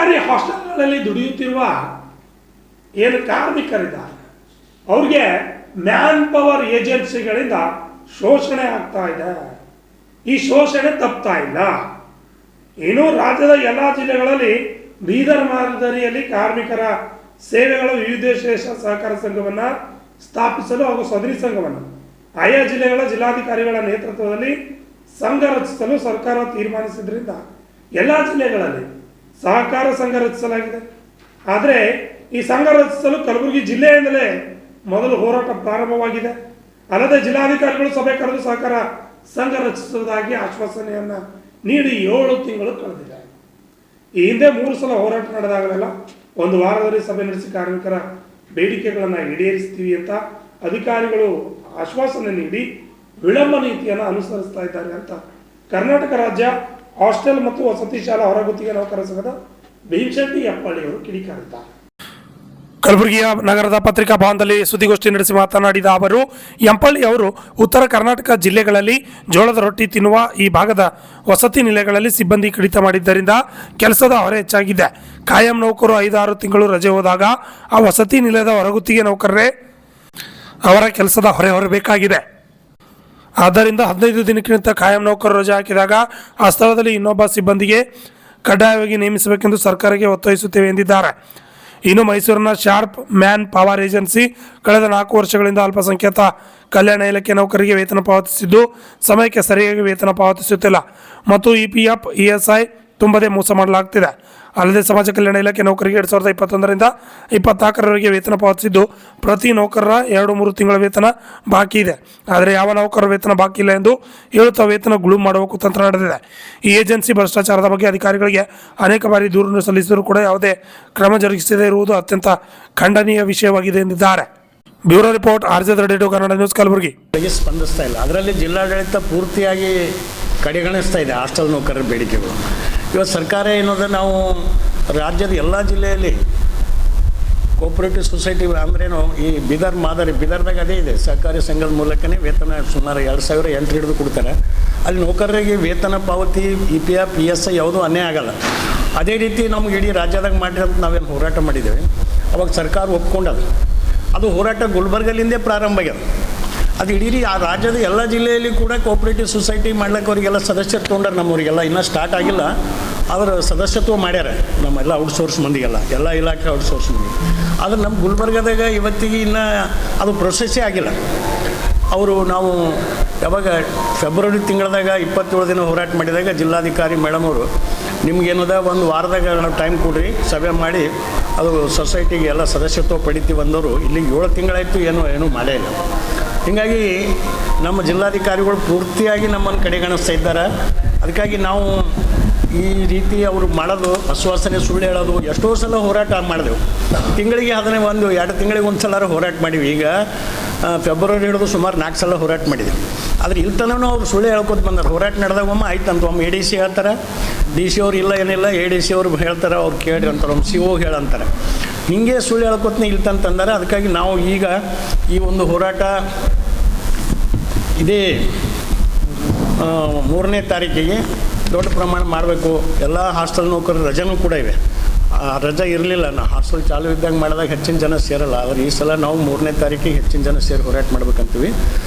ಸರ್ಕಾರಿ ಹಾಸ್ಟೆಲ್ಗಳಲ್ಲಿ ದುಡಿಯುತ್ತಿರುವ ಏನು ಕಾರ್ಮಿಕರಿದ್ದಾರೆ ಅವ್ರಿಗೆ ಮ್ಯಾನ್ ಪವರ್ ಏಜೆನ್ಸಿಗಳಿಂದ ಶೋಷಣೆ ಆಗ್ತಾ ಇದೆ. ಈ ಶೋಷಣೆ ತಪ್ತಾ ಇಲ್ಲ. ಇನ್ನು ರಾಜ್ಯದ ಎಲ್ಲ ಜಿಲ್ಲೆಗಳಲ್ಲಿ ಬೀದರ್ ಮಾದರಿಯಲ್ಲಿ ಕಾರ್ಮಿಕರ ಸೇವೆಗಳ ವಿವಿಧೇಶ ಸಹಕಾರ ಸಂಘವನ್ನು ಸ್ಥಾಪಿಸಲು ಹಾಗೂ ಸದರಿ ಸಂಘವನ್ನು ಆಯಾ ಜಿಲ್ಲೆಗಳ ಜಿಲ್ಲಾಧಿಕಾರಿಗಳ ನೇತೃತ್ವದಲ್ಲಿ ಸಂಘ ರಚಿಸಲು ಸರ್ಕಾರ ತೀರ್ಮಾನಿಸಿದ್ರಿಂದ ಎಲ್ಲ ಜಿಲ್ಲೆಗಳಲ್ಲಿ ಸಹಕಾರ ಸಂಘ ರಚಿಸಲಾಗಿದೆ. ಆದರೆ ಈ ಸಂಘ ರಚಿಸಲು ಕಲಬುರಗಿ ಜಿಲ್ಲೆಯಿಂದಲೇ ಮೊದಲು ಹೋರಾಟ ಪ್ರಾರಂಭವಾಗಿದೆ. ಅಲ್ಲದೆ ಜಿಲ್ಲಾಧಿಕಾರಿಗಳು ಸಭೆ ಕರೆದು ಸಹಕಾರ ಸಂಘ ರಚಿಸುವುದಾಗಿ ಆಶ್ವಾಸನೆಯನ್ನು ನೀಡಿ 7 ತಿಂಗಳು ಕಳೆದಿದೆ. ಈ ಹಿಂದೆ 3 ಸಲ ಹೋರಾಟ ನಡೆದಾಗಲೆಲ್ಲ ಒಂದು ವಾರದಲ್ಲಿ ಸಭೆ ನಡೆಸಿ ಕಾರ್ಮಿಕರ ಬೇಡಿಕೆಗಳನ್ನು ಈಡೇರಿಸ್ತೀವಿ ಅಂತ ಅಧಿಕಾರಿಗಳು ಆಶ್ವಾಸನೆ ನೀಡಿ ವಿಳಂಬ ನೀತಿಯನ್ನು ಅನುಸರಿಸ್ತಾ ಇದ್ದಾರೆ ಅಂತ ಕರ್ನಾಟಕ ರಾಜ್ಯ ಹಾಸ್ಟೆಲ್ ಮತ್ತು ವಸತಿ ಶಾಲಾ ಹೊರಗುತ್ತಿಗೆ ನೌಕರರ ಸಂಘದ ಭೀಮಶೆಟ್ಟಿ ಯಪ್ಪಳ್ಳಿ ಅವರು ಕಿಡಿಕಾರಿದ್ದಾರೆ. ಕಲಬುರಗಿಯ ನಗರದ ಪತ್ರಿಕಾ ಭವನದಲ್ಲಿ ಸುದ್ದಿಗೋಷ್ಠಿ ನಡೆಸಿ ಮಾತನಾಡಿದ ಅವರು, ಯಂಪಳ್ಳಿ ಅವರು ಉತ್ತರ ಕರ್ನಾಟಕ ಜಿಲ್ಲೆಗಳಲ್ಲಿ ಜೋಳದ ರೊಟ್ಟಿ ತಿನ್ನುವ ಈ ಭಾಗದ ವಸತಿ ನಿಲಯಗಳಲ್ಲಿ ಸಿಬ್ಬಂದಿ ಕಡಿತ ಮಾಡಿದ್ದರಿಂದ ಕೆಲಸದ ಹೊರೆ ಹೆಚ್ಚಾಗಿದೆ. ಕಾಯಂ ನೌಕರು 5-6 ತಿಂಗಳು ರಜೆ ಹೋದಾಗ ಆ ವಸತಿ ನಿಲಯದ ಹೊರಗುತ್ತಿಗೆ ನೌಕರರೇ ಅವರ ಕೆಲಸದ ಹೊರೆ ಹೊರಬೇಕಾಗಿದೆ. ಆದ್ದರಿಂದ 15 ದಿನಕ್ಕಿಂತ ಕಾಯಂ ನೌಕರರು ರಜೆ ಹಾಕಿದಾಗ ಆ ಸ್ಥಳದಲ್ಲಿ ಇನ್ನೊಬ್ಬ ಸಿಬ್ಬಂದಿಗೆ ಕಡ್ಡಾಯವಾಗಿ ನೇಮಿಸಬೇಕೆಂದು ಸರ್ಕಾರಕ್ಕೆ ಒತ್ತಾಯಿಸುತ್ತೇವೆ ಎಂದಿದ್ದಾರೆ. ಇನ್ನು ಮೈಸೂರಿನ ಶಾರ್ಪ್ ಮ್ಯಾನ್ ಪವರ್ ಏಜೆನ್ಸಿ ಕಳೆದ 4 ವರ್ಷಗಳಿಂದ ಅಲ್ಪಸಂಖ್ಯಾತ ಕಲ್ಯಾಣ ಇಲಾಖೆ ನೌಕರಿಗೆ ವೇತನ ಪಾವತಿಸಿದ್ದು ಸಮಯಕ್ಕೆ ಸರಿಯಾಗಿ ವೇತನ ಪಾವತಿಸುತ್ತಿಲ್ಲ ಮತ್ತು EPF ESI ತುಂಬದೇ ಮೋಸ ಮಾಡಲಾಗ್ತಿದೆ. ಅಲ್ಲದೆ ಸಮಾಜ ಕಲ್ಯಾಣ ಇಲಾಖೆ ನೌಕರಿಗೆ 2021ರಿಂದ 2024ರವರೆಗೆ ವೇತನ ಪಾವತಿಸಿದ್ದು ಪ್ರತಿ ನೌಕರರ 2-3 ತಿಂಗಳ ವೇತನ ಬಾಕಿ ಇದೆ. ಆದರೆ ಯಾವ ನೌಕರರ ವೇತನ ಬಾಕಿ ಇಲ್ಲ ಎಂದು ಹೇಳುತ್ತಾ ವೇತನ ಗುಳುಂ ಮಾಡುವ ಕುತಂತ್ರ ನಡೆದಿದೆ. ಈ ಏಜೆನ್ಸಿ ಭ್ರಷ್ಟಾಚಾರದ ಬಗ್ಗೆ ಅಧಿಕಾರಿಗಳಿಗೆ ಅನೇಕ ಬಾರಿ ದೂರನ್ನು ಸಲ್ಲಿಸಿದರೂ ಕೂಡ ಯಾವುದೇ ಕ್ರಮ ಜರುಗಿಸದೇ ಇರುವುದು ಅತ್ಯಂತ ಖಂಡನೀಯ ವಿಷಯವಾಗಿದೆ ಎಂದಿದ್ದಾರೆ. Bureau report RJ32 Kannada news Kalaburagi. ಸ್ಪಂದಿಸ್ತಾ ಇಲ್ಲ. ಅದರಲ್ಲಿ ಜಿಲ್ಲಾಡಳಿತ ಪೂರ್ತಿಯಾಗಿ ಕಡೆಗಣಿಸ್ತಾ ಇದೆ ಹಾಸ್ಟೆಲ್ ನೌಕರರ ಬೇಡಿಕೆಗಳು. ಇವತ್ತು ಸರ್ಕಾರ ಏನಂದರೆ ನಾವು ರಾಜ್ಯದ ಎಲ್ಲ ಜಿಲ್ಲೆಯಲ್ಲಿ ಕೋಆಪರೇಟಿವ್ ಸೊಸೈಟಿ ಅಂದ್ರೇನು ಈ ಬೀದರ್ ಮಾದರಿ ಬೀದರ್ದಾಗ ಅದೇ ಇದೆ. ಸಹಕಾರಿ ಸಂಘದ ಮೂಲಕನೇ ವೇತನ ಸುಮಾರು 2008 ಹಿಡಿದು ಕೊಡ್ತಾರೆ. ಅಲ್ಲಿ ನೌಕರರಿಗೆ ವೇತನ ಪಾವತಿ EPF ESI ಯಾವುದೂ ಅನ್ಯಾಯ ಆಗಲ್ಲ. ಅದೇ ರೀತಿ ನಮ್ಗೆ ಇಡೀ ರಾಜ್ಯದಾಗ ಮಾಡಿರೋಂಥ ನಾವೇನು ಹೋರಾಟ ಮಾಡಿದ್ದೇವೆ ಅವಾಗ ಸರ್ಕಾರ ಒಪ್ಕೊಂಡದು. ಅದು ಹೋರಾಟ ಗುಲ್ಬರ್ಗಲ್ಲಿಂದೇ ಪ್ರಾರಂಭ ಆಗ್ಯದ. ಅದು ಇಡೀ ಆ ರಾಜ್ಯದ ಎಲ್ಲ ಜಿಲ್ಲೆಯಲ್ಲಿ ಕೂಡ ಕೋಆಪರೇಟಿವ್ ಸೊಸೈಟಿ ಮಾಡ್ಲಿಕ್ಕೆ ಅವರಿಗೆಲ್ಲ ಸದಸ್ಯರು ತೊಗೊಂಡಾರೆ. ನಮ್ಮವರಿಗೆಲ್ಲ ಇನ್ನೂ ಸ್ಟಾರ್ಟ್ ಆಗಿಲ್ಲ, ಅವರು ಸದಸ್ಯತ್ವ ಮಾಡ್ಯಾರ. ನಮ್ಮೆಲ್ಲ ಔಟ್ಸೋರ್ಸ್ ಮಂದಿಗೆಲ್ಲ ಎಲ್ಲ ಇಲಾಖೆ ಔಟ್ಸೋರ್ಸ್ ಮಂದಿ. ಆದರೆ ನಮ್ಮ ಗುಲ್ಬರ್ಗದಾಗ ಇವತ್ತಿಗೆ ಇನ್ನೂ ಅದು ಪ್ರೊಸೆಸ್ಸೇ ಆಗಿಲ್ಲ. ನಾವು ಯಾವಾಗ ಫೆಬ್ರವರಿ ತಿಂಗಳದಾಗ 27 ದಿನ ಹೋರಾಟ ಮಾಡಿದಾಗ ಜಿಲ್ಲಾಧಿಕಾರಿ ಮೇಡಮ್ ಅವರು ನಿಮ್ಗೇನದ ಒಂದು ವಾರದಾಗ ನಾವು ಟೈಮ್ ಕೊಡ್ರಿ, ಸಭೆ ಮಾಡಿ ಅದು ಸೊಸೈಟಿಗೆ ಎಲ್ಲ ಸದಸ್ಯತ್ವ ಪಡಿತೀವಿ ಅಂದವರು ಇಲ್ಲಿಗೆ 7 ತಿಂಗಳಾಯಿತು, ಏನೂ ಮಾಡೇ ಇಲ್ಲ. ಹೀಗಾಗಿ ನಮ್ಮ ಜಿಲ್ಲಾಧಿಕಾರಿಗಳು ಪೂರ್ತಿಯಾಗಿ ನಮ್ಮನ್ನು ಕಡೆಗಣಿಸ್ತಾ ಇದ್ದಾರೆ. ಅದಕ್ಕಾಗಿ ನಾವು ಈ ರೀತಿ ಅವರು ಮಾಡೋದು ಆಶ್ವಾಸನೆ ಸುಳ್ಳು ಹೇಳೋದು ಎಷ್ಟೋ ಸಲ ಹೋರಾಟ ಮಾಡಿದೆವು. ತಿಂಗಳಿಗೆ 2 ತಿಂಗಳಿಗೆ ಒಂದು ಸಲ ಹೋರಾಟ ಮಾಡೀವಿ. ಈಗ ಫೆಬ್ರವರಿ ಹಿಡಿದು ಸುಮಾರು 4 ಸಲ ಹೋರಾಟ ಮಾಡಿದ್ದೀವಿ. ಆದರೆ ಇಲ್ಲಿ ತನೂ ಅವ್ರು ಸುಳ್ಳು ಹೇಳ್ಕೊತ ಬಂದಾರೆ. ಹೋರಾಟ ನಡೆದಾಗ ಆಯ್ತು ಅಂತ ಒಮ್ಮೆ ADC ಹೇಳ್ತಾರೆ, DC ಅವ್ರು ಇಲ್ಲ ಏನಿಲ್ಲ, ADC ಅವ್ರು ಹೇಳ್ತಾರೆ, ಅವ್ರು ಕೇಳಿ ಅಂತಾರೆ, ಒಮ್ಮೆ CO ಹೇಳಂತಾರೆ. ಹಿಂಗೆ ಸುಳ್ಳು ಹೇಳ್ಕೊತನೇ ಇಲ್ತಂತಂದರೆ ಅದಕ್ಕಾಗಿ ನಾವು ಈಗ ಈ ಒಂದು ಹೋರಾಟ ಇದೇ 3ನೇ ತಾರೀಕಿಗೆ ದೊಡ್ಡ ಪ್ರಮಾಣ ಮಾಡಬೇಕು. ಎಲ್ಲ ಹಾಸ್ಟೆಲ್ ನೌಕರರು ರಜೆನೂ ಕೂಡ ಇವೆ. ರಜೆ ಇರಲಿಲ್ಲ, ನಾವು ಹಾಸ್ಟೆಲ್ ಚಾಲು ಇದ್ದಾಗ ಮಾಡಿದಾಗ ಹೆಚ್ಚಿನ ಜನ ಸೇರಲ್ಲ. ಆದರೆ ಈ ಸಲ ನಾವು 3ನೇ ತಾರೀಕಿಗೆ ಹೆಚ್ಚಿನ ಜನ ಸೇರಿ ಹೋರಾಟ ಮಾಡ್ಬೇಕಂತೀವಿ.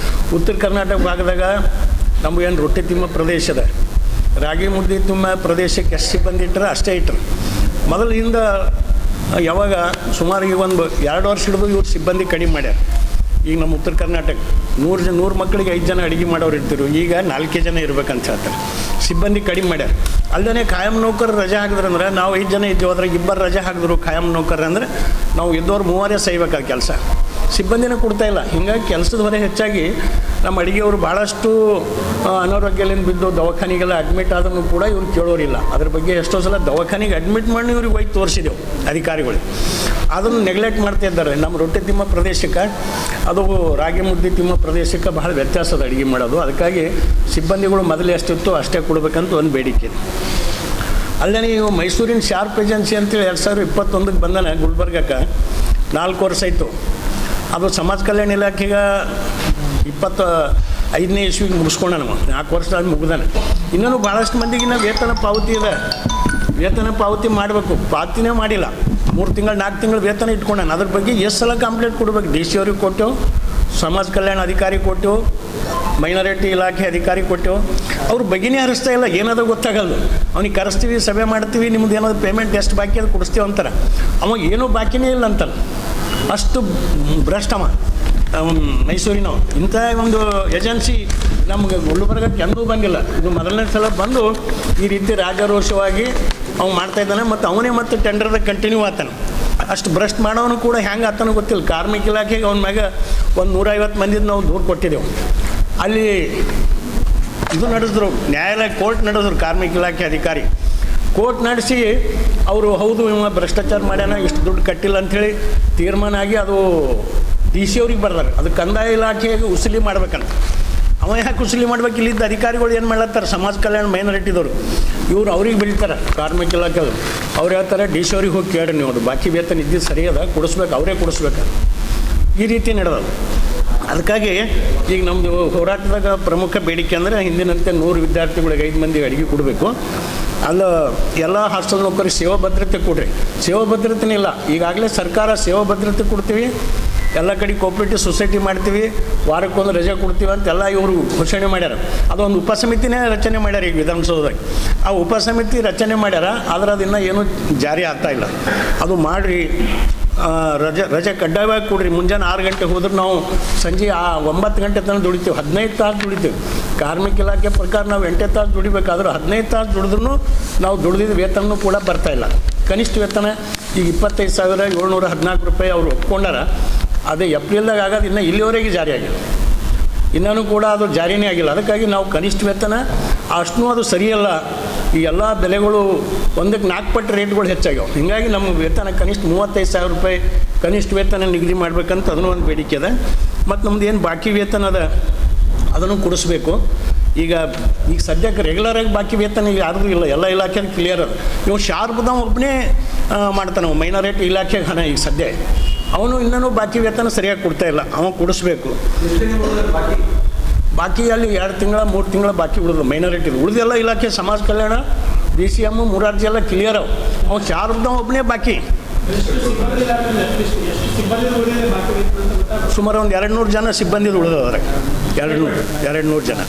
ಉತ್ತರ ಕರ್ನಾಟಕ ಭಾಗದಾಗ ನಮಗೇನು ರೊಟ್ಟಿ ತಿಮ್ಮ ಪ್ರದೇಶದ ರಾಗಿ ಮುದ್ದೆ ತುಂಬ ಪ್ರದೇಶಕ್ಕೆ ಎಷ್ಟು ಸಿಬ್ಬಂದಿ ಇಟ್ಟರೆ ಅಷ್ಟೇ ಇಟ್ಟರು. ಮೊದಲಿಂದ ಯಾವಾಗ ಸುಮಾರು ಈಗ ಒಂದು 2 ವರ್ಷ ಹಿಡಿದು ಇವ್ರು ಸಿಬ್ಬಂದಿ ಕಡಿಮೆ ಮಾಡ್ಯಾರ. ಈಗ ನಮ್ಮ ಉತ್ತರ ಕರ್ನಾಟಕ 100 ಮಕ್ಕಳಿಗೆ 5 ಜನ ಅಡುಗೆ ಮಾಡೋರು ಇರ್ತಿರು, ಈಗ 4 ಜನ ಇರ್ಬೇಕಂತ ಹೇಳ್ತಾರೆ. ಸಿಬ್ಬಂದಿ ಕಡಿಮೆ ಮಾಡ್ಯಾರ. ಅಲ್ಲದೆ ಖಾಯಂ ನೌಕರರು ರಜೆ ಹಾಕಿದ್ರಂದ್ರೆ ನಾವು 5 ಜನ ಇದ್ದೀವಿ, ಅದ್ರಾಗ 2 ರಜೆ ಹಾಕಿದ್ರು ಖಾಯಂ ನೌಕರರು ಅಂದರೆ ನಾವು ಇದ್ದವ್ರು 3 ಸಹಿಬೇಕಾದ ಕೆಲಸ. ಸಿಬ್ಬಂದಿನೇ ಕೊಡ್ತಾ ಇಲ್ಲ. ಹಿಂಗಾಗಿ ಕೆಲಸದ ಹೊರೆ ಹೆಚ್ಚಾಗಿ ನಮ್ಮ ಅಡುಗೆಯವರು ಭಾಳಷ್ಟು ಅನಾರೋಗ್ಯದಿಂದ ಬಿದ್ದು ದವಾಖಾನೆಗೆಲ್ಲ ಅಡ್ಮಿಟ್ ಆದ್ರೂ ಕೂಡ ಇವ್ರು ಕೇಳೋರಿಲ್ಲ. ಅದ್ರ ಬಗ್ಗೆ ಎಷ್ಟೋ ಸಲ ದವಾಖಾನೆಗೆ ಅಡ್ಮಿಟ್ ಮಾಡಿ ಇವ್ರಿಗೆ ಹೋಗಿ ತೋರಿಸಿದೆವು ಅಧಿಕಾರಿಗಳಿಗೆ. ಅದನ್ನು ನೆಗ್ಲೆಕ್ಟ್ ಮಾಡ್ತಾ ಇದ್ದಾರೆ. ನಮ್ಮ ರೊಟ್ಟಿ ತಿಮ್ಮ ಪ್ರದೇಶಕ್ಕೆ ಅದು ರಾಗಿ ಮುದ್ದೆ ತಿಮ್ಮ ಪ್ರದೇಶಕ್ಕೆ ಬಹಳ ವ್ಯತ್ಯಾಸದ ಅಡುಗೆ ಮಾಡೋದು. ಅದಕ್ಕಾಗಿ ಸಿಬ್ಬಂದಿಗಳು ಮೊದಲು ಎಷ್ಟಿತ್ತು ಅಷ್ಟೇ ಕೊಡಬೇಕಂತ ಒಂದು ಬೇಡಿಕೆ ಇದೆ. ಅಲ್ಲೇ ನೀವು ಮೈಸೂರಿನ ಶಾರ್ಪ್ ಏಜೆನ್ಸಿ ಅಂತೇಳಿ 2021ಕ್ಕೆ ಬಂದಾನೆ ಗುಲ್ಬರ್ಗಕ್ಕೆ 4 ವರ್ಷ ಆಯಿತು. ಅದು ಸಮಾಜ ಕಲ್ಯಾಣ ಇಲಾಖೆಗೆ 25ನೇ ಇಸ್ವಿಗೆ ಮುಗಿಸ್ಕೊಂಡ. ನಾವು 4 ವರ್ಷ ಅದು ಮುಗಿದಾನೆ. ಇನ್ನೂ ಭಾಳಷ್ಟು ಮಂದಿಗೆ ವೇತನ ಪಾವತಿ ಇದೆ. ವೇತನ ಪಾವತಿ ಮಾಡಬೇಕು, ಪಾವತಿನೇ ಮಾಡಿಲ್ಲ. 3 ತಿಂಗಳು 4 ತಿಂಗಳು ವೇತನ ಇಟ್ಕೊಂಡಾನ. ಅದ್ರ ಬಗ್ಗೆ ಎಷ್ಟು ಸಲ ಕಂಪ್ಲೇಂಟ್ ಕೊಡ್ಬೇಕು? ಡಿ ಸಿ ಅವ್ರಿಗೆ ಕೊಟ್ಟು, ಸಮಾಜ ಕಲ್ಯಾಣ ಅಧಿಕಾರಿ ಕೊಟ್ಟು, ಮೈನಾರಿಟಿ ಇಲಾಖೆ ಅಧಿಕಾರಿ ಕೊಟ್ಟು, ಅವ್ರ ಬಗ್ಗೆನೇ ಹರಿಸ್ತಾ ಇಲ್ಲ. ಏನಾದರೂ ಗೊತ್ತಾಗಲ್ಲ. ಅವ್ನಿಗೆ ಕರೆಸ್ತೀವಿ, ಸಭೆ ಮಾಡ್ತೀವಿ, ನಿಮ್ದು ಏನಾದ್ರು ಪೇಮೆಂಟ್ ಎಷ್ಟು ಬಾಕಿ ಅದು ಕೊಡಿಸ್ತೀವಿ ಅಂತಾರೆ. ಅವ ಏನೂ ಬಾಕಿನೇ ಇಲ್ಲ ಅಂತಾನೆ. ಅಷ್ಟು ಭ್ರಷ್ಟವ ಮೈಸೂರಿನವು. ಇಂಥ ಒಂದು ಏಜೆನ್ಸಿ ನಮ್ಗೆ ಗುಲ್ಬರ್ಗಕ್ಕೆ ಎಂದೂ ಬಂದಿಲ್ಲ. ಇದು ಮೊದಲನೇ ಸಲ ಬಂದು ಈ ರೀತಿ ರಾಜಾರೋಷವಾಗಿ ಅವ್ನು ಮಾಡ್ತಾಯಿದ್ದಾನೆ. ಮತ್ತು ಅವನೇ ಮತ್ತು ಟೆಂಡರ್ದಾಗ ಕಂಟಿನ್ಯೂ ಆತಾನೆ. ಅಷ್ಟು ಭ್ರಷ್ಟ ಮಾಡೋನು ಕೂಡ ಹೆಂಗೆ ಆತನೋ ಗೊತ್ತಿಲ್ಲ. ಕಾರ್ಮಿಕ ಇಲಾಖೆಗೆ ಅವ್ನ ಮ್ಯಾಗ ಒಂದು 150 ಮಂದಿದ್ದು ನಾವು ದೂರು ಕೊಟ್ಟಿದ್ದೆವು. ಅಲ್ಲಿ ಇದು ನಡೆಸಿದ್ರು, ನ್ಯಾಯಾಲಯ ಕೋರ್ಟ್ ನಡೆಸಿದ್ರು. ಕಾರ್ಮಿಕ ಇಲಾಖೆ ಅಧಿಕಾರಿ ಕೋರ್ಟ್ ನಡೆಸಿ ಅವರು ಹೌದು ಇವ ಭ್ರಷ್ಟಾಚಾರ ಮಾಡ್ಯಾನ, ಇಷ್ಟು ದುಡ್ಡು ಕಟ್ಟಿಲ್ಲ ಅಂಥೇಳಿ ತೀರ್ಮಾನ ಆಗಿ ಅದು ಡಿ ಸಿ ಅವ್ರಿಗೆ ಬರ್ದಾರೆ. ಅದು ಕಂದಾಯ ಇಲಾಖೆಗೆ ಉಸುಲಿ ಮಾಡ್ಬೇಕಂತ. ಅವ ಯಾಕೆ ಉಸುಲಿ ಮಾಡ್ಬೇಕು? ಇಲ್ಲಿದ್ದ ಅಧಿಕಾರಿಗಳು ಏನು ಮಾಡ್ಲತ್ತಾರೆ? ಸಮಾಜ ಕಲ್ಯಾಣ ಮೈನಾರಿಟಿದವರು ಇವ್ರು ಅವ್ರಿಗೆ ಬೆಳಿತಾರೆ. ಕಾರ್ಮಿಕ ಇಲಾಖೆಯವರು ಅವ್ರು ಹೇಳ್ತಾರೆ ಡಿ ಸಿ ಅವ್ರಿಗೆ ಹೋಗಿ ಕೇಳ್ರಿ, ನೀವು ಅದು ಬಾಕಿ ವೇತನ ಇದ್ದಿದ್ದು ಸರಿ ಅದ, ಕೊಡಿಸ್ಬೇಕು, ಅವರೇ ಕೊಡಿಸ್ಬೇಕು. ಈ ರೀತಿ ನಡೆದವು. ಅದಕ್ಕಾಗಿ ಈಗ ನಮ್ಮದು ಹೋರಾಟದಾಗ ಪ್ರಮುಖ ಬೇಡಿಕೆ ಅಂದರೆ ಹಿಂದಿನಂತೆ 100 ವಿದ್ಯಾರ್ಥಿಗಳಿಗೆ 5 ಮಂದಿಗೆ ಅಡುಗೆ ಕೊಡಬೇಕು. ಅಲ್ಲ, ಎಲ್ಲ ಹಾಸ್ಟೆಲ್ ನೌಕರಿಗೆ ಸೇವಾ ಭದ್ರತೆ ಕೊಡ್ರಿ. ಸೇವಾ ಭದ್ರತೆನೇ ಇಲ್ಲ. ಈಗಾಗಲೇ ಸರ್ಕಾರ ಸೇವಾ ಭದ್ರತೆ ಕೊಡ್ತೀವಿ, ಎಲ್ಲ ಕಡೆ ಕೋಆಪರೇಟಿವ್ ಸೊಸೈಟಿ ಮಾಡ್ತೀವಿ, ವಾರಕ್ಕೊಂದು ರಜೆ ಕೊಡ್ತೀವಿ ಅಂತೆಲ್ಲ ಇವರು ಘೋಷಣೆ ಮಾಡ್ಯಾರ. ಅದೊಂದು ಉಪಸಮಿತಿನೇ ರಚನೆ ಮಾಡ್ಯಾರ ಈಗ ವಿಧಾನಸೌಧದಾಗ. ಆ ಉಪಸಮಿತಿ ರಚನೆ ಮಾಡ್ಯಾರ, ಆದರೆ ಅದನ್ನು ಏನೂ ಜಾರಿ ಆಗ್ತಾಯಿಲ್ಲ. ಅದು ಮಾಡಿರಿ. ರಜೆ ಕಡ್ಡಾಯವಾಗಿ ಕೊಡ್ರಿ. ಮುಂಜಾನೆ 6 ಗಂಟೆಗೆ ಹೋದ್ರೆ ನಾವು ಸಂಜೆ 9 ಗಂಟೆ ತನಕ ದುಡಿತೀವಿ. 15 ತಾಸು ದುಡಿತೀವಿ. ಕಾರ್ಮಿಕ ಇಲಾಖೆ ಪ್ರಕಾರ ನಾವು 8 ತಾಸು ದುಡಿಬೇಕಾದ್ರೆ 15 ತಾಸು ದುಡಿದ್ರೂ ನಾವು ದುಡಿದಿದ್ದ ವೇತನೂ ಕೂಡ ಬರ್ತಾಯಿಲ್ಲ. ಕನಿಷ್ಠ ವೇತನ ಈಗ 25,714 ರೂಪಾಯಿ ಅವರು ಒಪ್ಕೊಂಡಾರ. ಅದೇ ಏಪ್ರಿಲ್ದಾಗ ಆಗೋದು ಇನ್ನೂ ಇಲ್ಲಿವರೆಗೆ ಜಾರಿ ಆಗಿಲ್ಲ. ಇನ್ನೂ ಕೂಡ ಅದು ಜಾರಿನೇ ಆಗಿಲ್ಲ. ಅದಕ್ಕಾಗಿ ನಾವು ಕನಿಷ್ಠ ವೇತನ ಅಷ್ಟೂ ಅದು ಸರಿಯಲ್ಲ. ಈ ಎಲ್ಲ ಬೆಲೆಗಳು 1ಕ್ಕೆ 4 ಪಟ್ಟು ರೇಟ್ಗಳು ಹೆಚ್ಚಾಗ್ಯಾವ. ಹೀಗಾಗಿ ನಮ್ಮ ವೇತನ ಕನಿಷ್ಠ 35,000 ರೂಪಾಯಿ ಕನಿಷ್ಠ ವೇತನ ನಿಗದಿ ಮಾಡ್ಬೇಕಂತ ಅದನ್ನು ಒಂದು ಬೇಡಿಕೆ ಅದ. ಮತ್ತು ನಮ್ದು ಏನು ಬಾಕಿ ವೇತನ ಅದ ಅದನ್ನು ಕೊಡಿಸ್ಬೇಕು. ಈಗ ಸದ್ಯಕ್ಕೆ ರೆಗ್ಯುಲರಾಗಿ ಬಾಕಿ ವೇತನ ಈಗ ಯಾರ್ದು ಇಲ್ಲ, ಎಲ್ಲ ಇಲಾಖೆಗೆ ಕ್ಲಿಯರ್ ಅದ. ಇವು ಶಾರ್ಪ್ದವ ಒಬ್ಬನೇ ಮಾಡ್ತಾನೆ. ಮೈನಾರಿಟಿ ಇಲಾಖೆಗೆ ಹಣ ಈಗ ಸದ್ಯ ಅವನು ಇನ್ನೂ ಬಾಕಿ ವೇತನ ಸರಿಯಾಗಿ ಕೊಡ್ತಾಯಿಲ್ಲ. ಅವ ಕೊಡಿಸ್ಬೇಕು. ಬಾಕಿ ಅಲ್ಲಿ 2 ತಿಂಗಳ 3 ತಿಂಗಳ ಬಾಕಿ ಉಳಿದು ಮೈನಾರಿಟಿ ಉಳಿದೆಲ್ಲ ಇಲಾಖೆ ಸಮಾಜ ಕಲ್ಯಾಣ DCM ಮುರಾರ್ಜಿ ಎಲ್ಲ ಕ್ಲಿಯರ್ ಅವು. ಅವ್ನು ಶಾರ್ಪ್ದವ ಒಬ್ಬನೇ ಬಾಕಿ. ಸುಮಾರು ಒಂದು 200 ಜನ ಸಿಬ್ಬಂದಿ ಉಳಿದವ್ರೆ. 200 ಜನ.